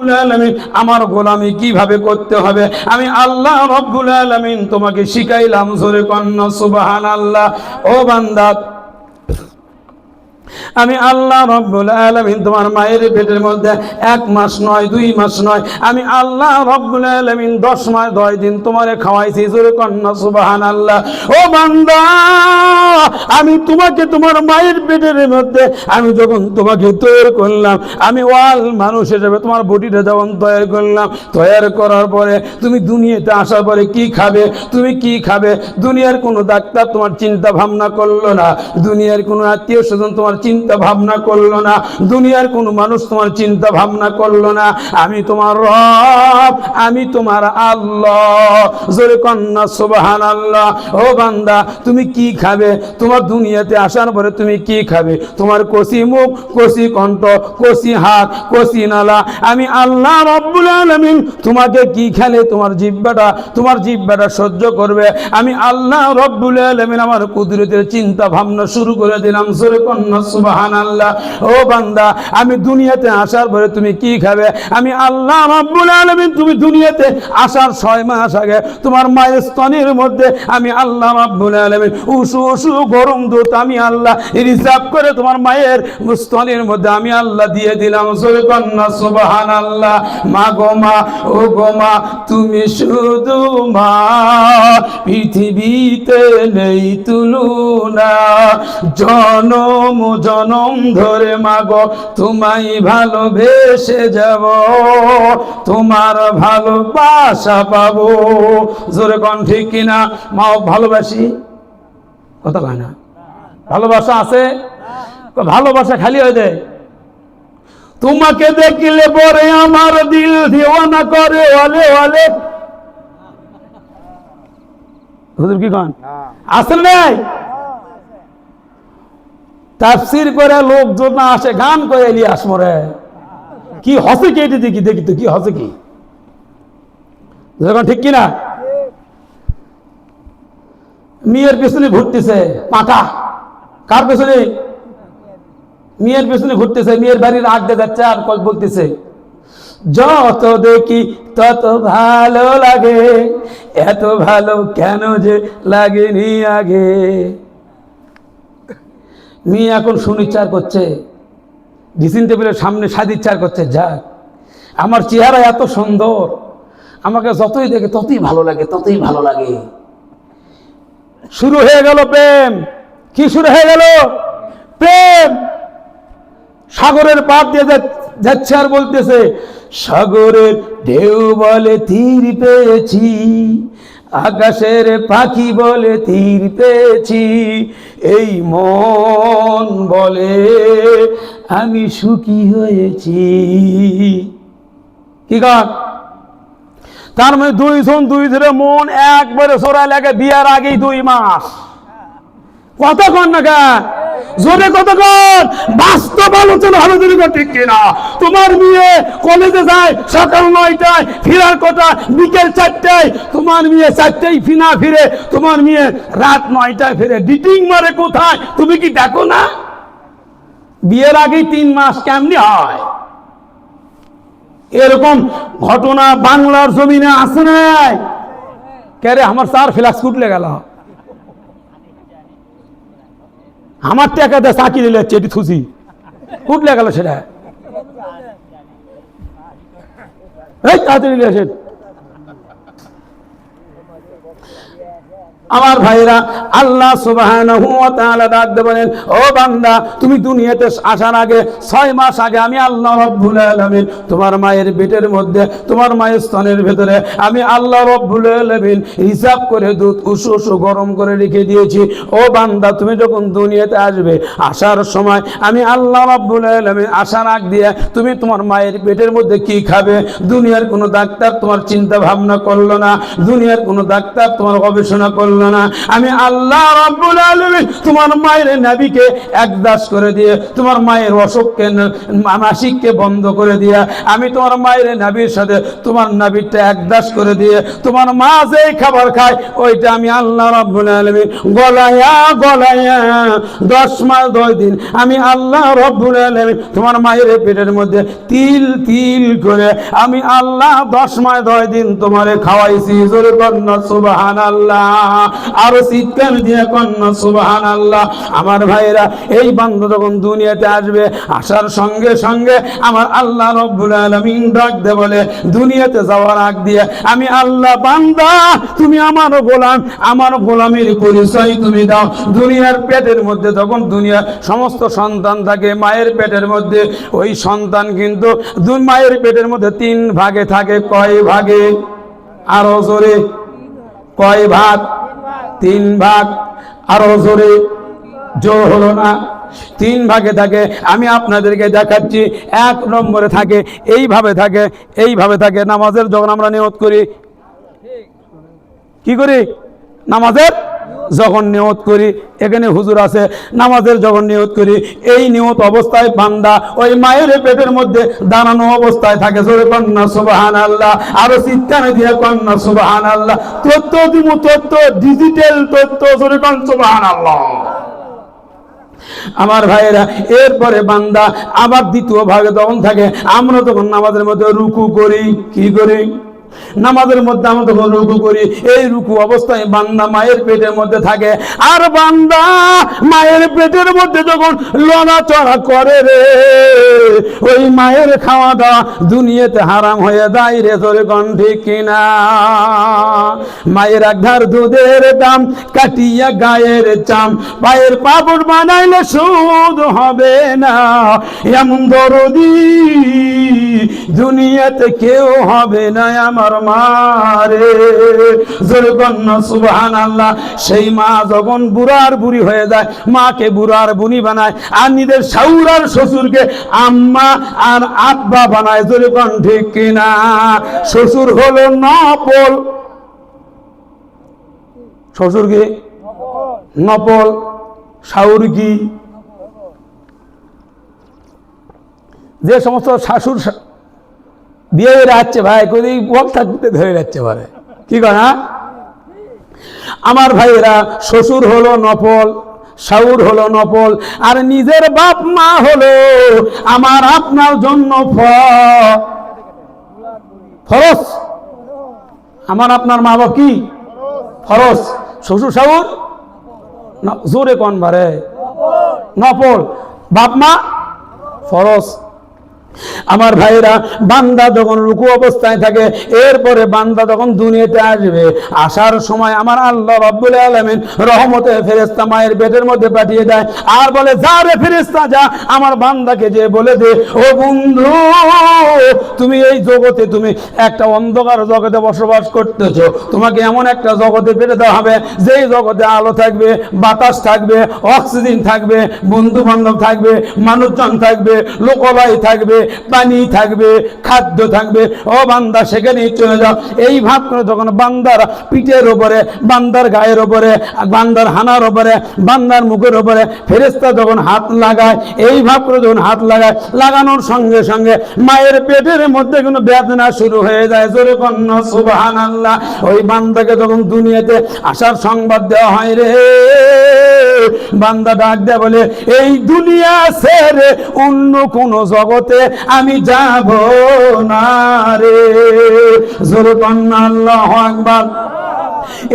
রব্বুল আলামিন আমার গোলামি কিভাবে করতে হবে আমি আল্লাহ রব্বুল আলামিন তোমাকে শিখাইলাম। জোরে কন্না সুবহানাল্লাহ। ও বান্দা, আমি আল্লাহ রব্বুল আলামিন তোমার মায়ের পেটের মধ্যে 1 মাস নয় 2 মাস নয়, আমি আল্লাহ রব্বুল আলামিন 10 মাস 10 দিন তোমারে খাওয়াইছি। জোরে কন্না সুবহানাল্লাহ। ও বান্দা, আমি তোমাকে তোমার মায়ের পেটের মধ্যে আমি যখন তোমাকে তৈরি করলাম, আমি ওয়াল মানুষ হিসেবে তোমার বডিটা যখন তৈরি করলাম, তৈরি করার পরে তুমি দুনিয়াতে আসার পরে কি খাবে, তুমি কি খাবে, দুনিয়ার কোনো ডাক্তার তোমার চিন্তা ভাবনা করলো না, দুনিয়ার কোনো আত্মীয় স্বজন তোমার চিন্তা ভাবনা করলো না, দুনিয়ার কোনো মানুষ তোমার চিন্তা ভাবনা করলো না। আমি তোমার রব, আমি তোমার আল্লাহ। জোরে কন্না সুবহানাল্লাহ। ও বান্দা, তুমি কি খাবে, তোমার দুনিয়াতে আসার পরে তুমি কি খাবে, তোমার কষি মুখ, কষি কণ্ঠ, কষি হাত, কষি নালা, আমি আল্লাহ রব্বুল আলামিন তোমাকে কি খেলে তোমার জিহ্বাটা সহ্য করবে, আমি আল্লাহ রব্বুল আলামিন আমার কুদরতের চিন্তা ভাবনা শুরু করে দিলাম। জোরে কন্না সুবহানাল্লাহ। ও বান্দা, আমি দুনিয়াতে আসার পরে তুমি কি খাবে, আমি আল্লাহ রাব্বুল আলামিন তুমি দুনিয়াতে আসার 6 মাস আগে তোমার মায়ের স্তনের মধ্যে আমি আল্লাহ রাব্বুল আলামিন উসু গরম দুধ আমি আল্লাহ রিজার্ভ করে তোমার মায়ের স্তনের মধ্যে আমি আল্লাহ দিয়ে দিলাম। জোরে কন্না সুবহানাল্লাহ। মা গো মা, ও গো মা, তুমি শুধু মা, পৃথিবীতে নেই তুলনা, জনম জনম ধরে মাগো তোমায় ভালোবেসে যাব, তোমার ভালোবাসা পাবো। জোরে কোন ঠিক কিনা? মাও ভালোবাসি, কথা কয় না, ভালোবাসা আছে, ভালোবাসা খালি হয়ে যায়। তোমাকে দেখলে পরে আমার দিল দিওয়ানা করে, ওলে ওলে। হুজুর কি কন আসল নাই? তাফসীর করে লোকজন না আসে, গান করে ইলিয়াস মরে কি হসে কি, এটি দেখি দেখি তো কি হসে কি, যখন ঠিক কিনা? মেয়ের পেছনে ঘুরতেছে পাটা, কার পেছনে? মেয়ের পেছনে ঘুরতেছে, মেয়ের বাড়ির আড্ডা যাচ্ছে আর বলতেছে যত দেখি তত ভালো লাগে, এত ভালো কেন যে লাগেনি আগে। মেয়ে এখন সুনিচ্চার করছে, ড্রেসিং টেবিলের সামনে সাদিচ্চার করছে, যাক আমার চেহারা এত সুন্দর, আমাকে যতই দেখে ততই ভালো লাগে, ততই ভালো লাগে। শুরু হয়ে গেল প্রেম। কি শুরু হয়ে গেল? প্রেম। সাগরের পার দিয়ে যাচ্ছে আর বলতেছে সাগরের ঢেউ বলে তীর পেয়েছি, আকাশের পাখি বলে তীর পেয়েছি, এই মন বলে আমি সুখী হয়েছি। কি গান? তার মানে দুইজন দুই ধরে মন একবারে সরা লাগে, বিয়ার আগেই 2 মাস। কতক্ষণ না কেন জোরে, কতক্ষণ? বাস্তব আলোচনা হবে যদি ঠিক কিনা। তোমার মেয়ে কলেজে যায় সকাল 9টায়, ফিরার কথা বিকেল 4টায়, তোমার মেয়ে 4টায় ফিনা ফিরে, তোমার মেয়ে রাত 9টায় ফিরে, ডিটিং মারে কোথায় তুমি কি দেখো না? বিয়ের আগেই 3 মাস কেমনি হয়? এরকম ঘটনা বাংলার জমিনে আছে নাই? কে আমার 4 ফ্লাক্স ফুটলে গেল, আমার টাকা দিয়ে চাকরি নিলে চেটি থুসি ফুটলে গেল, সেটা তাড়াতাড়ি নিয়ে আসেন। আমার ভাইরা, আল্লাহ সুবহানাহু ওয়া তাআলা ডাক দিয়ে বলেন ও বান্দা, তুমি দুনিয়াতে আসার আগে 6 মাস আগে আমি আল্লাহ রাব্বুল আলামিন তোমার মায়ের পেটের মধ্যে, তোমার মায়ের স্তনের ভেতরে আমি আল্লাহ রাব্বুল আলামিন হিসাব করে দুধ উসু গরম করে রেখে দিয়েছি। ও বান্দা, তুমি যখন দুনিয়াতে আসবে, আসার সময় আমি আল্লাহ রাব্বুল আলামিন আসার আগ দিয়ে তুমি তোমার মায়ের পেটের মধ্যে কি খাবে, দুনিয়ার কোনো ডাক্তার তোমার চিন্তা ভাবনা করলো না, দুনিয়ার কোনো ডাক্তার তোমার গবেষণা করলো বললো না, আমি আল্লাহ রাব্বুল আলামিন তোমার মায়ের নাভিকে একদাস করে দিয়ে, তোমার মায়ের অসুখকে মাসিককে বন্ধ করে দিয়ে, আমি তোমার মায়ের নাভির সাথে তোমার নাভিটা একদাস করে দিয়ে, তোমার মা যেই খাবার খায় ওইটা আমি আল্লাহ রাব্বুল আলামিন গলায়া গলায়া 10 মাস 10 দিন আমি আল্লাহ রাব্বুল আলামিন তোমার মায়ের পেটের মধ্যে তিল তিল করে আমি আল্লাহ 10 মাস 10 দিন তোমারে খাওয়াইছি। জোরে কন্না সুবহানাল্লাহ, আরো চিৎকার দিয়ে কন্না সুবহানাল্লাহ। আমার ভাইরা, এই বান্দা যখন দুনিয়াতে আসবে, আসার সঙ্গে সঙ্গে আমার আল্লাহ রাব্বুল আলামিন ডাক দে বলে, দুনিয়াতে যাওয়ার আগ দিয়ে আমি আল্লাহ, বান্দা তুমি আমার গোলাম, আমার গোলামের পরিচয় তুমি দাও। দুনিয়ার পেটের মধ্যে যখন দুনিয়ার সমস্ত সন্তান থাকে মায়ের পেটের মধ্যে, ওই সন্তান কিন্তু মায়ের পেটের মধ্যে 3 ভাগে থাকে। কয় ভাগে? আরো জোরে, কয় ভাগ? 3 ভাগ। আরো জোরে, জোর হলো না। 3 ভাগে থাকে। আমি আপনাদেরকে দেখাচ্ছি। 1 নম্বরে থাকে, এইভাবে থাকে, এইভাবে থাকে। নামাজের যখন আমরা নিয়ত করি, কি করি? নামাজের যখন নিয়ত করি, এখানে হুজুর আছে, নামাজের যখন নিয়ত করি, এই নিয়ত অবস্থায় বান্দা ওই মায়ের পেটের মধ্যে দাঁড়ানো অবস্থায় থাকে। জোরে কন্না সুবহানাল্লাহ, আরো চিৎকার দিয়ে কন্না সুবহানাল্লাহ। তথ্য দিব, তথ্য, ডিজিটাল তথ্য। জোরে কন্না সুবহানাল্লাহ। আমার ভাইয়েরা, এরপরে বান্দা আবার দ্বিতীয় ভাগে তখন থাকে। আমরা তখন নামাজের মধ্যে রুকু করি, কি করি? নামাজের মধ্যে আমরা তখন রুকু করি। এই রুকু অবস্থায় বান্দা মায়ের পেটের মধ্যে থাকে। আর বান্দা মায়ের পেটের মধ্যে যখন লড়াচড়া করে রে, ওই মায়ের খাওয়া দাওয়া দুনিয়াতে হারাম হয়ে যায় রে। তোর কোন ঠিক কিনা? মায়ের একধার দুধের দাম কাটিয়া গায়ের চাম, পায়ের পাপড় বানাইলে সুদ হবে না। এমন দরদি দুনিয়াতে কেউ হবে না আমার মারে। জোরে কন্না সুবহানাল্লাহ। সেই মা যখন বুড়ার বুড়ি হয়ে যায়, মাকে বুড়ার বুনি বানায়, আর নিজের শাশুড় আর শ্বশুরকে আম্মা আর আব্বা বানায়। জোরে কন ঠিক কিনা? শ্বশুর হলো নপল, শ্বশুর কি? নপল। শাশুড় কি? যে সমস্ত শাশুড় বিয়ে হয়ে যাচ্ছে ভাই, কোথায় বল থাকতে ধরে যাচ্ছে পারে, কি করা? আমার ভাইয়েরা, শ্বশুর হলো নফল, শাশুড় হলো নফল, আর নিজের বাপ মা হলো আমার আপনার জন্য ফরজ। আমার আপনার মা বাবা কি? ফরজ। শ্বশুর শাশুড় জোরে কোন বারে? নফল। বাপ মা ফরজ। আমার ভাইরা, বান্দা যখন রুকু অবস্থায় থাকে, এরপরে বান্দা যখন দুনিয়াতে আসবে, আসার সময় আমার আল্লাহ রাব্বুল আলামিন রহমতে ফেরেশতা মায়ের পেটের মধ্যে পাঠিয়ে দেয়, আর বলে, যা রে ফেরেশতা যা, আমার বান্দাকে যে বলে দে, ও বন্ধু তুমি এই জগতে, তুমি একটা অন্ধকার জগতে বসবাস করতেছো, তোমাকে এমন একটা জগতে পেরে দেওয়া হবে যেই জগতে আলো থাকবে, বাতাস থাকবে, অক্সিজেন থাকবে, বন্ধু বান্ধব থাকবে, মানুষজন থাকবে, লোকালয় থাকবে, পানি থাকবে, খাদ্য থাকবে। ও বান্দা সেখানে চলে যাও। এই ভাব করে যখন বান্দার পিঠের উপরে, বান্দার গায়ের উপরে, বান্দার হানার উপরে, বান্দার মুখের উপরে ফেরেশতা যখন হাত লাগায়, এই ভাব করে যখন হাত লাগায়, লাগানোর সঙ্গে সঙ্গে মায়ের পেটের মধ্যে কোনো বেদনা শুরু হয়ে যায়। জোরে কন্না সুবহানাল্লাহ। ওই বান্দাকে যখন দুনিয়াতে আসার সংবাদ দেওয়া হয় রে, বান্দা ডাক দেয়া বলে, এই দুনিয়া ছেড়ে অন্য কোন জগতে আমি যাব না রে। জোরে কন্না আল্লাহু আকবার।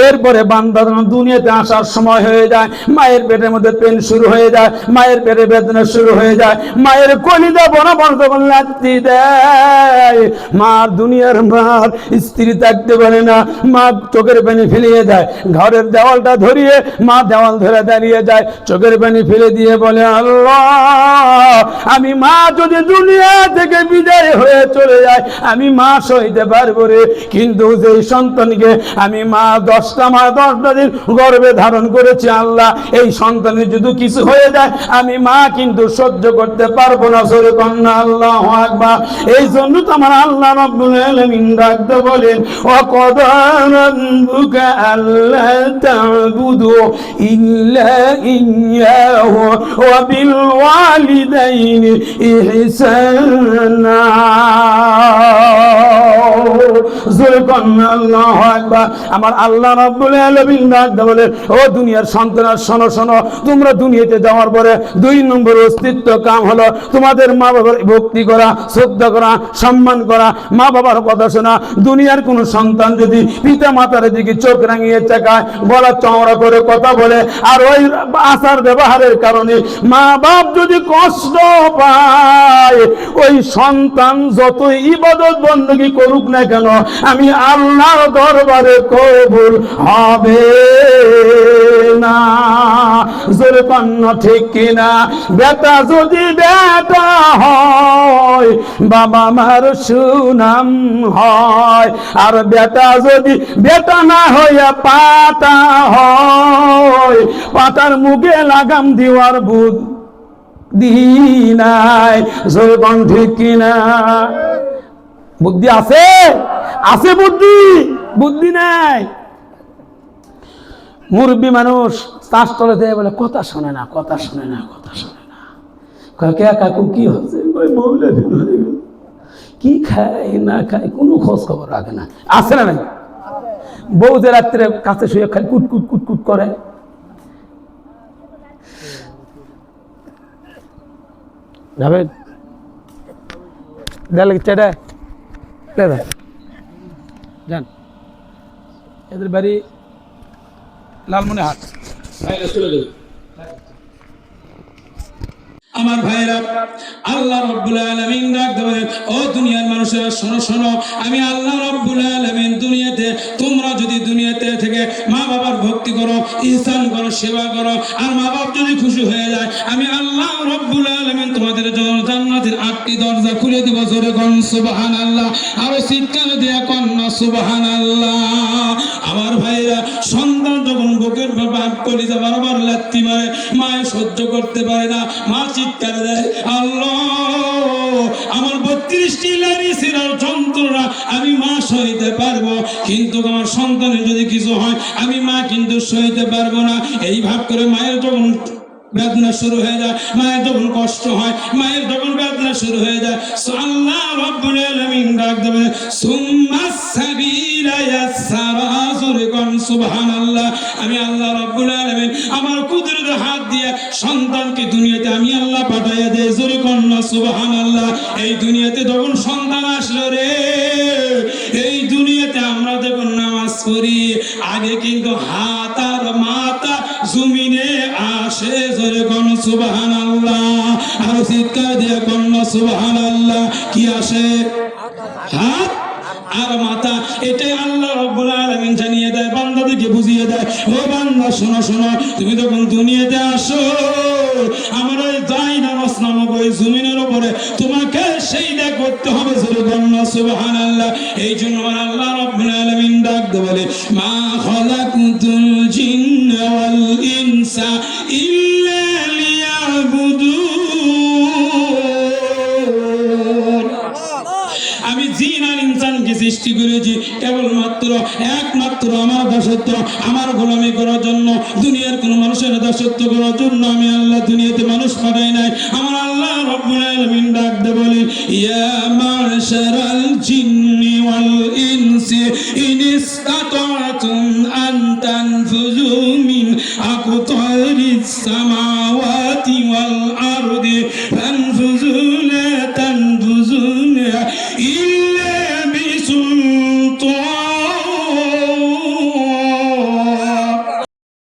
এরপরে বান্দা যখন দুনিয়াতে আসার সময় হয়ে যায়, মায়ের পেটের মধ্যে পেন শুরু হয়ে যায়, মায়ের পেটে বেদনা শুরু হয়ে যায়, মায়ের কলিজা বরাবর যখন লাথি দেয়, মার দুনিয়ার মার স্ত্রী থাকতে পারে না, মা চোখের পানি ফেলিয়ে দেয়, ঘরের দেওয়ালটা ধরিয়ে মা দেওয়াল ধরে দাঁড়িয়ে যায়, চোখের পানি ফেলে দিয়ে বলে, আল্লাহ আমি মা যদি দুনিয়া থেকে বিদায় হয়ে চলে যায় আমি মা সইতে পারবো রে। কিন্তু যে সন্তানকে আমি মা 10টা মাস 10টা দিন গর্ভে ধারণ করেছি আল্লাহ, এই সন্তানের যদি কিছু হয়ে যায় আমি মা কিন্তু সহ্য করতে পারবো না। জোরে কন্যা আল্লাহু আকবার। এই জন্য তো আমার আল্লাহ রাব্বুল আলামিন রাখতে বলেন ওয়াকাদা রাব্বুকা আল্লা তা'বুদু ইল্লা ইয়্যাহু ওয়া বিল ওয়ালিদাইনি ইহসানা। জোরে কন্যা আল্লাহু আকবার। আমার আল্লাহ রাব্বুল আলামিন রাখতে বলেন ও দুনিয়ার সন্তানরা শোনো শোনো, তোমরা দুনিয়াতে যাওয়ার পরে 2 নম্বর অস্তিত্ব কাম হলো তোমাদের মা বাবার ভক্তি করা, শ্রদ্ধা করা, সম্মান করা, মা বাবার কথা শোনা। দুনিয়ার কোন সন্তান যদি পিতা মাতার দিকে চোখ রাঙিয়ে চাকায়, গলা চওড়া করে কথা বলে, আর ওই আচার ব্যবহারের কারণে মা বাপ যদি কষ্ট পায়, ওই সন্তান যত ইবাদত বندگی করুক না কেন আমি আল্লাহর দরবারে কবুল হবে না। জোরে কন্যা ঠিক কিনা? বেটা যদি বেটা হয় বাবা মার সুনাম হয়, আর বেটা যদি বেটা না হইয়া পাটা হয়, পাটার মুখে লাগাম দেওয়ার বুদ্ধি নাই। জোরে কন্যা ঠিক কিনা? বুদ্ধি আছে? আছে বুদ্ধি? বুদ্ধি নাই। মুরব্বী মানুষ চাষ তলে দেয় বলে কথা শোনে না, কথা শোনে না, কথা শোনে না। কে কাকু কি হচ্ছে? কি খায় না খায় কোনো খোঁজ খবর রাখে না। আছে না নাই? বউ যে রাত্রে কাছে শুয়ে খালি কুটকুট কুটকুট করে। যাবেন চেটা যান, এদের বাড়ি লালমনিরহাট। আমার ভাইরা, আল্লাহ রাব্বুল আলামিন ডাকতে বলেন ও দুনিয়ার মানুষেরা শোনো শোনো, আমি আল্লাহ রাব্বুল আলামিন দুনিয়াতে তোমরা যদি দুনিয়াতে থেকে মা বাবার ভক্তি করো, ইহসান করো, সেবা করো, আর মা বাপ যদি খুশি হয়ে যায় আমি আল্লাহ রাব্বুল আলামিন তোমাদের জন্য জান্নাতের 8টি দরজা খুলে দিব। জোরে কোন সুবহানাল্লাহ, আর চিৎকার দিয়ে কোন না সুবহানাল্লাহ। আমার ভাইরা, সন্তান যখন বুকের বাপ কলিজা বারবার লাথি মারে, মায়ে সহ্য করতে পারে না, মা চিৎকার দেয় আল্লাহ আমার 32টি লাড়ি ছিঁড়ার যন্ত্রণা আমি মা সইতে পারবো, কিন্তু আমার সন্তানের যদি কিছু হয় আমি মা কিন্তু সইতে পারবো না। এই ভাব করে মায়ের যখন বেদনা শুরু হয়ে যায়, মায়ের যখন কষ্ট হয়, মায়ের যখন বেদনা শুরু হয়ে যায়, আল্লাহ রাব্বুল আলামিন ডাক দেবে সুম্মাস সাবিলা ইয়াসসারা। জোরে কোন সুবহানাল্লাহ। আমি আল্লাহ রাব্বুল আলামিন আমার কুদরতের হাত দিয়ে সন্তানকে দুনিয়াতে আমি আল্লাহ পাঠাইয়া দেই। জোরে কোন সুবহানাল্লাহ। এই দুনিয়াতে যখন সন্তান আসলো রে, এই দুনিয়াতে আমরা যখন নামাজ পড়ি আগে কিন্তু হাত আর মাথা জমিনে আসে। জোরে কোন সুবহানাল্লাহ, আর চিৎকার দিয়ে কোন সুবহানাল্লাহ। কি আসে? হাত আর মাথা। এটাই আল্লাহ রাব্বুল আলামিন জানিয়ে দেয়, বান্দাদেরকে বুঝিয়ে দেয় ও বান্দা শোনো শোনো, তুমি যখন দুনিয়াতে আসো আমার ওই দাই নামাজ নামক ওই জমিনের উপরে তোমাকে সেইটা করতে হবে। জোরে কোন সুবহানাল্লাহ। এই জন্য আমার আল্লাহ রাব্বুল আলামিন ডাকতে বলে মা খালাকুতুল জিন্না ওয়াল ইনসা ইল্লা লিয়াবুদুন। আমি জিন আর ইনসানকে সৃষ্টি করেছি কেবলমাত্র একমাত্র আমার দাসত্ব, আমার গোলামি করার জন্য। দুনিয়ার কোন মানুষের দাসত্ব করার জন্য আমি আল্লাহ দুনিয়াতে মানুষ পাঠাই নাই। আমার আল্লাহ রাব্বুল আলামিন ডাকতে বলেন ইয়া মাশারাল জিন্নি ওয়াল ইনসি ইন ইসতাতাতুম আন তানফুযু মিন আকতারিস সামাওয়াতি ওয়াল আরদি